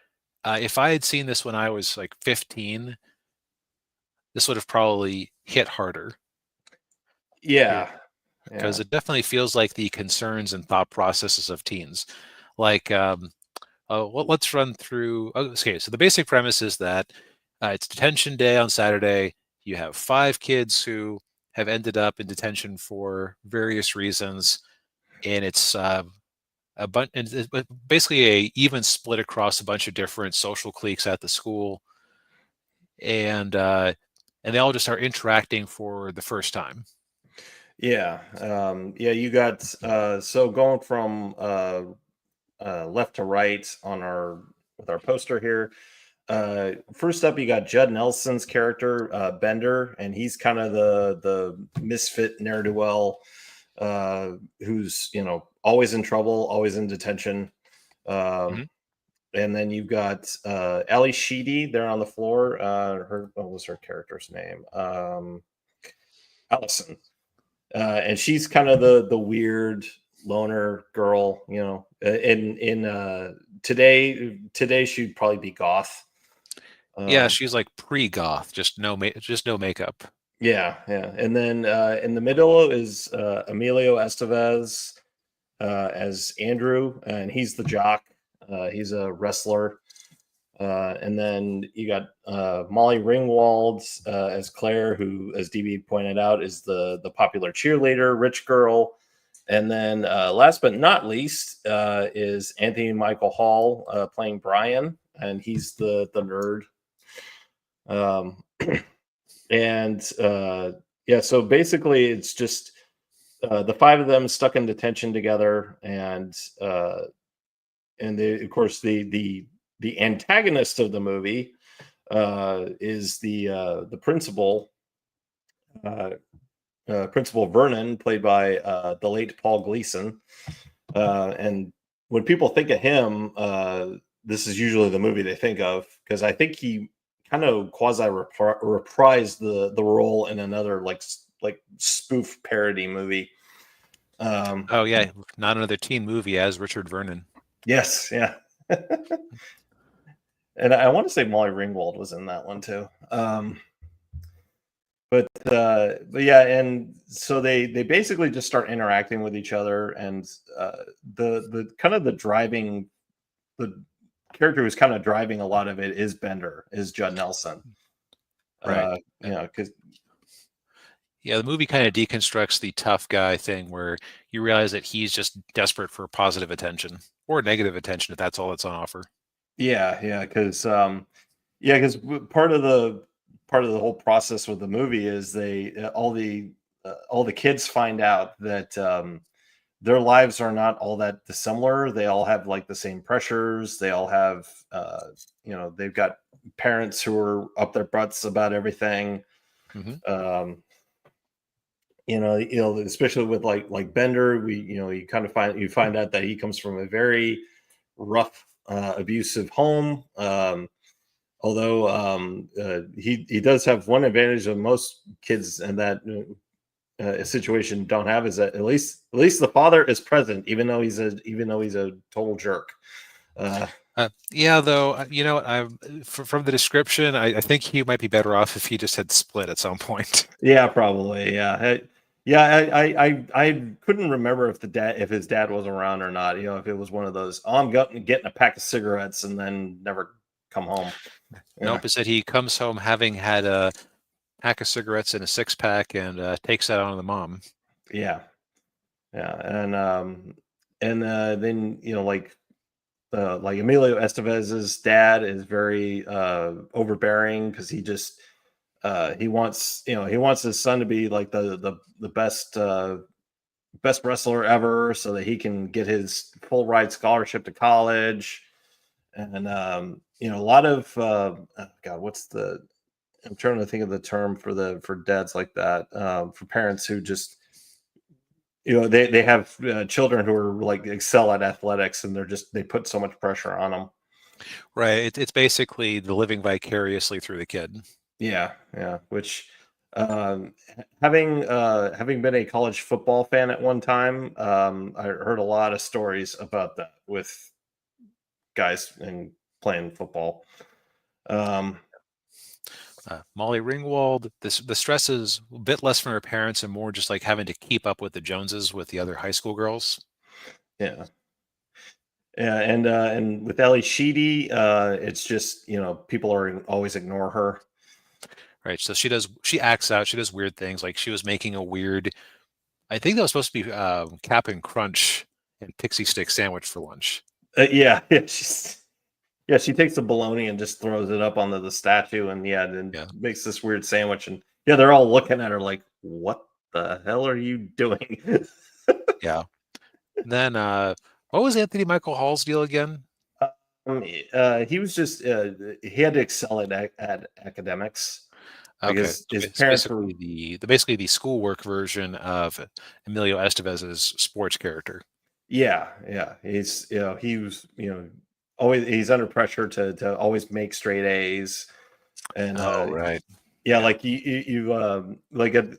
[SPEAKER 2] if I had seen this when I was like 15, this would have probably hit harder.
[SPEAKER 1] yeah,
[SPEAKER 2] Because
[SPEAKER 1] yeah,
[SPEAKER 2] it definitely feels like the concerns and thought processes of teens. Like, let's run through. Okay, so the basic premise is that it's detention day on Saturday. You have 5 kids who have ended up in detention for various reasons, and it's a bunch, and it's basically a even split across a bunch of different social cliques at the school, and uh, and they all just are interacting for the first time.
[SPEAKER 1] yeah. Yeah, you got so going from left to right on our with our poster here. First up, you got Judd Nelson's character Bender, and he's kind of the misfit ne'er do well, who's always in trouble, always in detention.
[SPEAKER 2] Mhm.
[SPEAKER 1] And then you've got Ali Sheedy there on the floor. What was her character's name? Allison. And she's kind of the weird loner girl, in today she'd probably be goth.
[SPEAKER 2] Yeah,
[SPEAKER 1] Um,
[SPEAKER 2] she's like pre-goth, just no makeup.
[SPEAKER 1] yeah, yeah. And then in the middle is Emilio Estevez as Andrew, and he's the jock. He's a wrestler. And then you got Molly Ringwald as Claire, who, as DB pointed out, is the popular cheerleader, rich girl. And then last but not least is Anthony Michael Hall playing Brian, and he's the nerd. Um, and Yeah, so basically, it's just the five of them stuck in detention together, and of course, the antagonist of the movie is the principal, uh, Principal Vernon, played by the late Paul Gleason. And when people think of him, this is usually the movie they think of, because I think he kind of quasi reprised the role in another like spoof parody movie.
[SPEAKER 2] Oh yeah, not another teen movie as Richard Vernon.
[SPEAKER 1] Yes, yeah. And I want to say Molly Ringwald was in that one too. But yeah, and so they basically just start interacting with each other, and the kind of the character who's kind of driving a lot of it is Bender, is Judd Nelson.
[SPEAKER 2] Right.
[SPEAKER 1] You know, because
[SPEAKER 2] Yeah, the movie kind of deconstructs the tough guy thing where you realize that he's just desperate for positive attention or negative attention if that's all that's on offer.
[SPEAKER 1] yeah, because part of the whole process with the movie is they all the kids find out that their lives are not all that dissimilar. They all have like the same pressures. They all have they've got parents who are up their butts about everything.
[SPEAKER 2] Hmm.
[SPEAKER 1] Um, especially with like Bender, you kind of find out that he comes from a very rough, abusive home. Although he does have one advantage that most kids in that situation don't have, is that at least the father is present, even though he's a total jerk.
[SPEAKER 2] Yeah, though, from the description, I think he might be better off if he just had split at some point.
[SPEAKER 1] Yeah, probably. Yeah. I couldn't remember if his dad was around or not. If it was one of those, I'm getting a pack of cigarettes and then never come home. Yeah.
[SPEAKER 2] Nope, it said he comes home having had a pack of cigarettes and a six pack and takes that on the mom.
[SPEAKER 1] Yeah. Yeah. And then like Emilio Estevez's dad is very overbearing, because he wants his son to be like the best wrestler ever, so that he can get his full ride scholarship to college. And a lot of God, I'm trying to think of the term for dads like that, for parents who just they have children who are like excel at athletics, and they put so much pressure on them.
[SPEAKER 2] Right. It's basically the living vicariously through the kid.
[SPEAKER 1] Yeah. Which, having been a college football fan at one time, I heard a lot of stories about that with guys and playing football. Um,
[SPEAKER 2] Molly Ringwald, the stress is a bit less from her parents and more just like having to keep up with the Joneses with the other high school girls.
[SPEAKER 1] yeah, yeah, and with Ellie Sheedy, it's just people are always ignore her.
[SPEAKER 2] Right. So she acts out, she does weird things. Like she was making a weird, I think that was supposed to be Cap'n Crunch and Pixie Stick sandwich for lunch.
[SPEAKER 1] Yeah, she takes the bologna and just throws it up onto the statue, and then
[SPEAKER 2] Yeah.
[SPEAKER 1] makes this weird sandwich, and they're all looking at her like, "What the hell are you doing?"
[SPEAKER 2] Yeah. Then what was Anthony Michael Hall's deal again?
[SPEAKER 1] He was just he had to excel at academics,
[SPEAKER 2] Okay.
[SPEAKER 1] because his parents were.
[SPEAKER 2] It's basically the schoolwork version of Emilio Estevez's sports character.
[SPEAKER 1] Yeah, he was always, he's under pressure to always make straight A's. And
[SPEAKER 2] Oh, right.
[SPEAKER 1] yeah,
[SPEAKER 2] Yeah.
[SPEAKER 1] like like at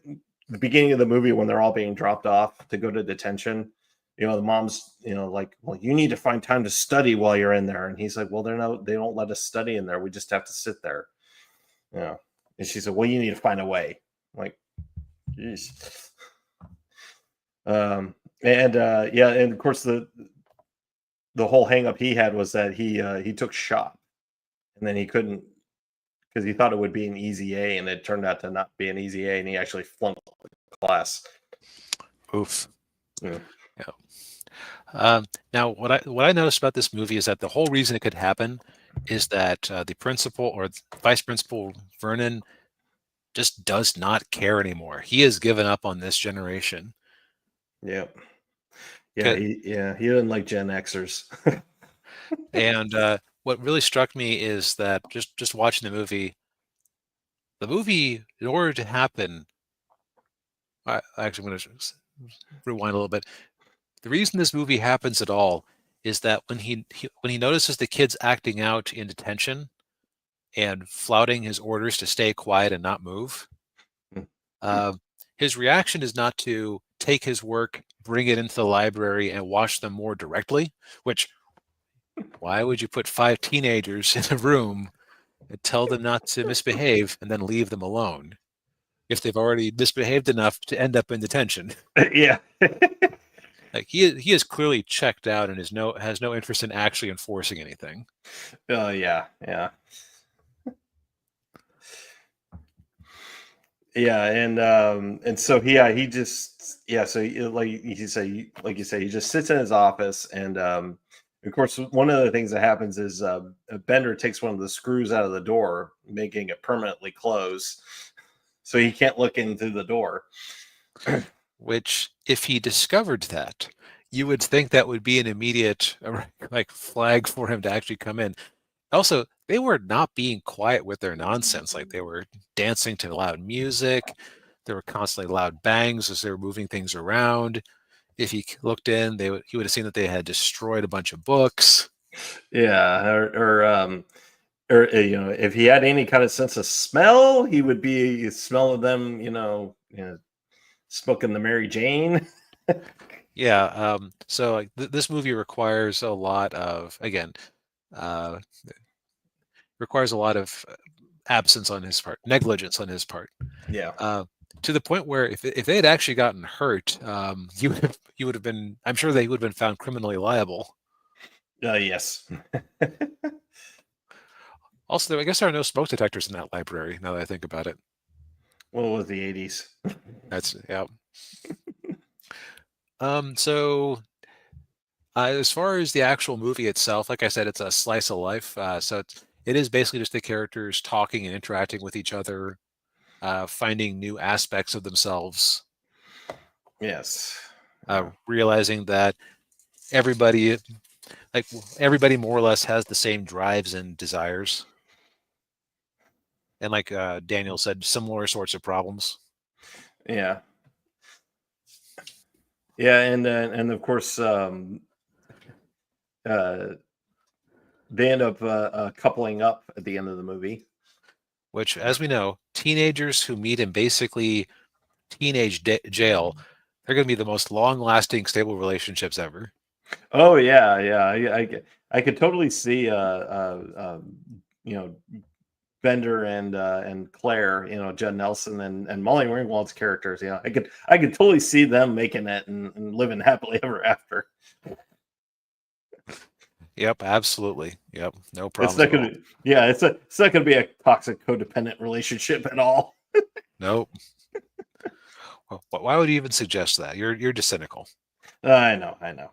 [SPEAKER 1] the beginning of the movie, when they're all being dropped off to go to detention, the mom's like, well, you need to find time to study while you're in there, and he's like, well, they don't let us study in there, we just have to sit there. And she said, well, you need to find a way. I'm like, geez. And of course, the whole hang up he had was that he took shop, and then he couldn't, because he thought it would be an easy A, and it turned out to not be an easy A, and he actually flunked the class.
[SPEAKER 2] Oof.
[SPEAKER 1] Yeah.
[SPEAKER 2] Yeah. Now, what I noticed about this movie is that the whole reason it could happen is that the principal or vice principal Vernon just does not care anymore. He has given up on this generation.
[SPEAKER 1] Yep. Yeah, he didn't like Gen Xers.
[SPEAKER 2] And what really struck me is that just watching the movie, in order to happen, actually, I'm going to rewind a little bit. The reason this movie happens at all is that when he notices the kids acting out in detention and flouting his orders to stay quiet and not move, uh, his reaction is not to take his work, bring it into the library, and watch them more directly. Which, why would you put 5 teenagers in a room and tell them not to misbehave and then leave them alone if they've already misbehaved enough to end up in detention?
[SPEAKER 1] Yeah.
[SPEAKER 2] Like he is clearly checked out and has no interest in actually enforcing anything.
[SPEAKER 1] Oh yeah, yeah. Yeah, and so he just so like you say, he just sits in his office, and of course one of the things that happens is Bender takes one of the screws out of the door, making it permanently close, so he can't look into the door.
[SPEAKER 2] Which, if he discovered that, you would think that would be an immediate like flag for him to actually come in. Also, they were not being quiet with their nonsense. Like, they were dancing to loud music. There were constantly loud bangs as they were moving things around. If he looked in, he would have seen that they had destroyed a bunch of books.
[SPEAKER 1] Yeah, or if he had any kind of sense of smell, he would be smelling them, smoking the Mary Jane.
[SPEAKER 2] Yeah. So like this movie requires a lot of, again, uh, requires a lot of absence on his part, negligence on his part.
[SPEAKER 1] Yeah.
[SPEAKER 2] To the point where if they had actually gotten hurt, you would have been. I'm sure they would have been found criminally liable.
[SPEAKER 1] Yes.
[SPEAKER 2] Also, I guess there are no smoke detectors in that library. Now that I think about it,
[SPEAKER 1] Well, it was the 80s.
[SPEAKER 2] that's yeah. So as far as the actual movie itself, like I said, it's a slice of life. So it is basically just the characters talking and interacting with each other, finding new aspects of themselves,
[SPEAKER 1] Yes.
[SPEAKER 2] realizing that everybody, everybody more or less has the same drives and desires. And like Daniel said, similar sorts of problems.
[SPEAKER 1] Yeah. Yeah, and of course, uh, they end up coupling up at the end of the movie.
[SPEAKER 2] Which, as we know, teenagers who meet in basically teenage jail, they're going to be the most long-lasting, stable relationships ever.
[SPEAKER 1] Oh yeah, yeah. I could totally see you know Bender and Claire, Judd Nelson and Molly Ringwald's characters. I could totally see them making it and living happily ever after.
[SPEAKER 2] Yep, absolutely. Yep, no
[SPEAKER 1] It's
[SPEAKER 2] problems
[SPEAKER 1] not
[SPEAKER 2] at all.
[SPEAKER 1] gonna, yeah, it's not gonna be a toxic codependent relationship at all.
[SPEAKER 2] Nope. Well, why would you even suggest that? You're just cynical.
[SPEAKER 1] I know, I know.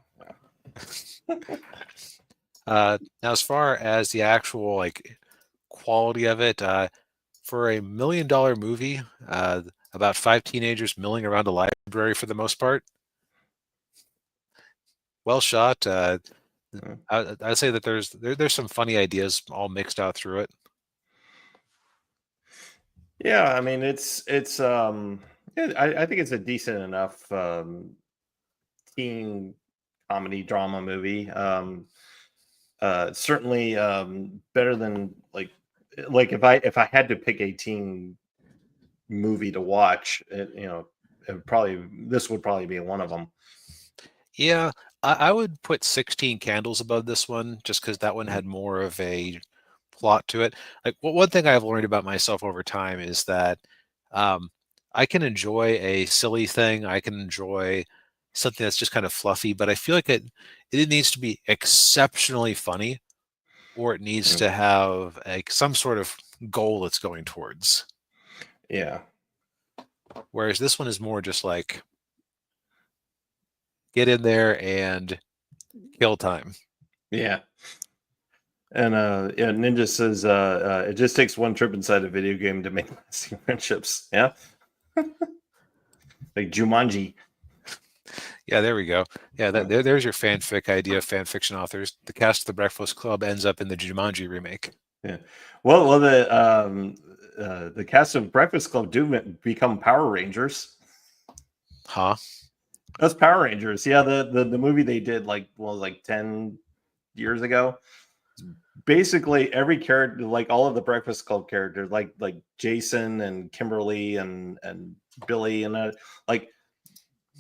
[SPEAKER 2] Now, as far as the actual like quality of it, for $1 million movie, about 5 teenagers milling around a library for the most part, well shot. I'd say that there's some funny ideas all mixed out through it.
[SPEAKER 1] Yeah, I mean yeah, I think it's a decent enough teen comedy drama movie. Certainly better than like if I had to pick a teen movie to watch, this would probably be one of them.
[SPEAKER 2] Yeah, I would put 16 Candles above this one just because that one had more of a plot to it. Like, one thing I've learned about myself over time is that um, I can enjoy a silly thing. I can enjoy something that's just kind of fluffy, but I feel like it needs to be exceptionally funny, or it needs
[SPEAKER 1] Mm.
[SPEAKER 2] to have like some sort of goal it's going towards.
[SPEAKER 1] Yeah.
[SPEAKER 2] Whereas this one is more just like get in there and kill time.
[SPEAKER 1] Yeah. And yeah, Ninja says it just takes one trip inside a video game to make lasting friendships. Yeah, like Jumanji.
[SPEAKER 2] Yeah, there we go. Yeah,
[SPEAKER 1] Yeah.
[SPEAKER 2] there's your fanfic idea, fan fiction authors. The cast of The Breakfast Club ends up in the Jumanji remake.
[SPEAKER 1] Yeah. Well, the cast of Breakfast Club do become Power Rangers.
[SPEAKER 2] Huh?
[SPEAKER 1] That's Power Rangers. Yeah, the movie they did like 10 years ago. Basically every character, like all of the Breakfast Club characters, like Jason and Kimberly and Billy and like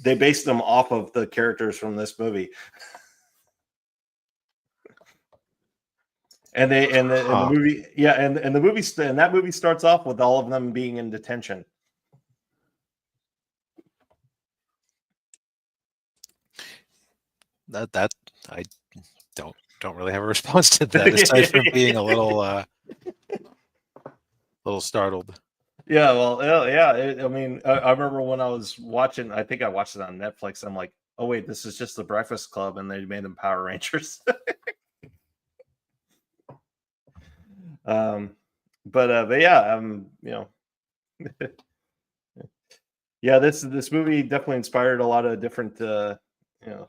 [SPEAKER 1] they based them off of the characters from this movie. And the
[SPEAKER 2] Huh.
[SPEAKER 1] movie, yeah, and the movie and that movie starts off with all of them being in detention.
[SPEAKER 2] That I don't really have a response to that aside from being a little startled.
[SPEAKER 1] Yeah, well, yeah. I mean, I remember when I was watching. I think I watched it on Netflix. I'm like, oh wait, this is just the Breakfast Club, and they made them Power Rangers. But yeah, yeah, this movie definitely inspired a lot of different, you know,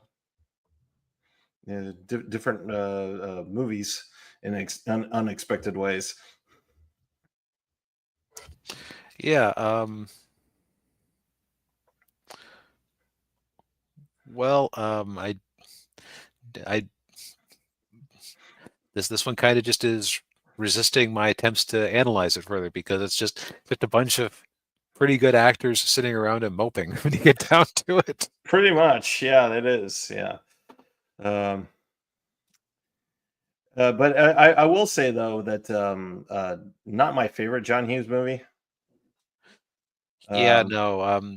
[SPEAKER 1] different movies in unexpected ways.
[SPEAKER 2] Yeah. Well, I this one kind of just is resisting my attempts to analyze it further because it's just a bunch of pretty good actors sitting around and moping when you get down to it.
[SPEAKER 1] Pretty much, yeah, it is. Yeah. Um, but I will say though that not my favorite John Hughes movie.
[SPEAKER 2] Yeah,
[SPEAKER 1] Um,
[SPEAKER 2] no.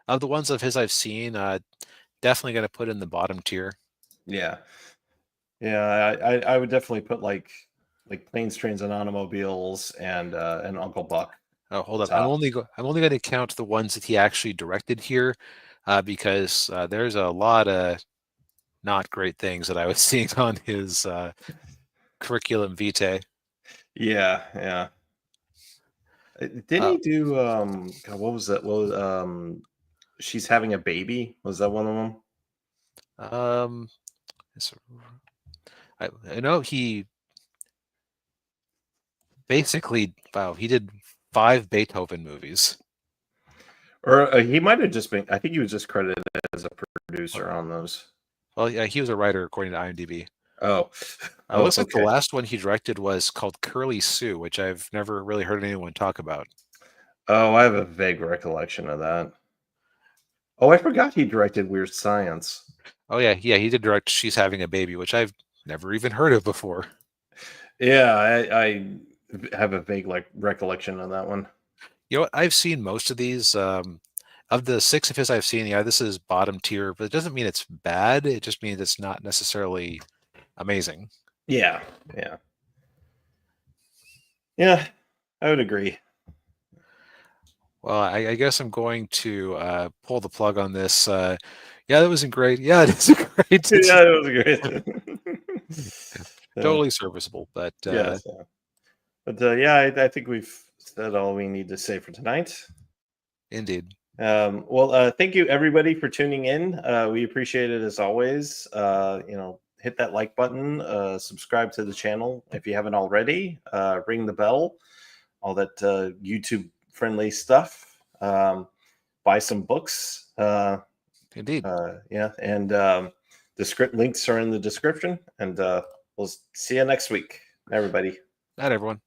[SPEAKER 2] Of the ones of his I've seen, definitely gonna put in the bottom tier.
[SPEAKER 1] yeah, yeah, I would definitely put like Planes, Trains, and Automobiles and Uncle Buck
[SPEAKER 2] Oh,
[SPEAKER 1] at
[SPEAKER 2] hold
[SPEAKER 1] the
[SPEAKER 2] up.
[SPEAKER 1] top.
[SPEAKER 2] I'm only going to count the ones that he actually directed here, because there's a lot of not great things that I was seeing on his curriculum vitae.
[SPEAKER 1] Yeah, yeah. Did
[SPEAKER 2] Uh,
[SPEAKER 1] he do God, what was that? What was She's Having a Baby? Was that one of them?
[SPEAKER 2] um, so- I know he basically, wow, he did 5 Beethoven movies.
[SPEAKER 1] Or he might have just been, I think he was just credited as a
[SPEAKER 2] Or-
[SPEAKER 1] producer on those.
[SPEAKER 2] Well, yeah, he was a writer according to IMDb.
[SPEAKER 1] Oh.
[SPEAKER 2] It
[SPEAKER 1] Oh,
[SPEAKER 2] looks like the
[SPEAKER 1] okay.
[SPEAKER 2] last one he directed was called Curly Sue, which I've never really heard anyone talk about.
[SPEAKER 1] Oh, I have a vague recollection of that. Oh, I forgot he directed Weird Science.
[SPEAKER 2] Oh yeah, yeah, he did direct She's Having a Baby, which I've never even heard of before.
[SPEAKER 1] Yeah, I have a vague recollection of that one.
[SPEAKER 2] You know what? I've seen most of these. Of the 6 of his I've seen, yeah, this is bottom tier, but it doesn't mean it's bad. It just means it's not necessarily amazing.
[SPEAKER 1] Yeah, yeah, yeah. I would agree.
[SPEAKER 2] Well, I guess I'm going to pull the plug on this. Yeah, that wasn't great. Yeah, it isn't great. It's
[SPEAKER 1] Yeah, it was great.
[SPEAKER 2] totally serviceable, but
[SPEAKER 1] Yes, yeah. But yeah, I think we've said all we need to say for tonight.
[SPEAKER 2] indeed.
[SPEAKER 1] Well, thank you everybody for tuning in. We appreciate it as always. Hit that like button, subscribe to the channel if you haven't already, ring the bell, all that YouTube friendly stuff. Buy some books.
[SPEAKER 2] Indeed.
[SPEAKER 1] Yeah, and the script links are in the description. And we'll see you next week, everybody.
[SPEAKER 2] Not everyone.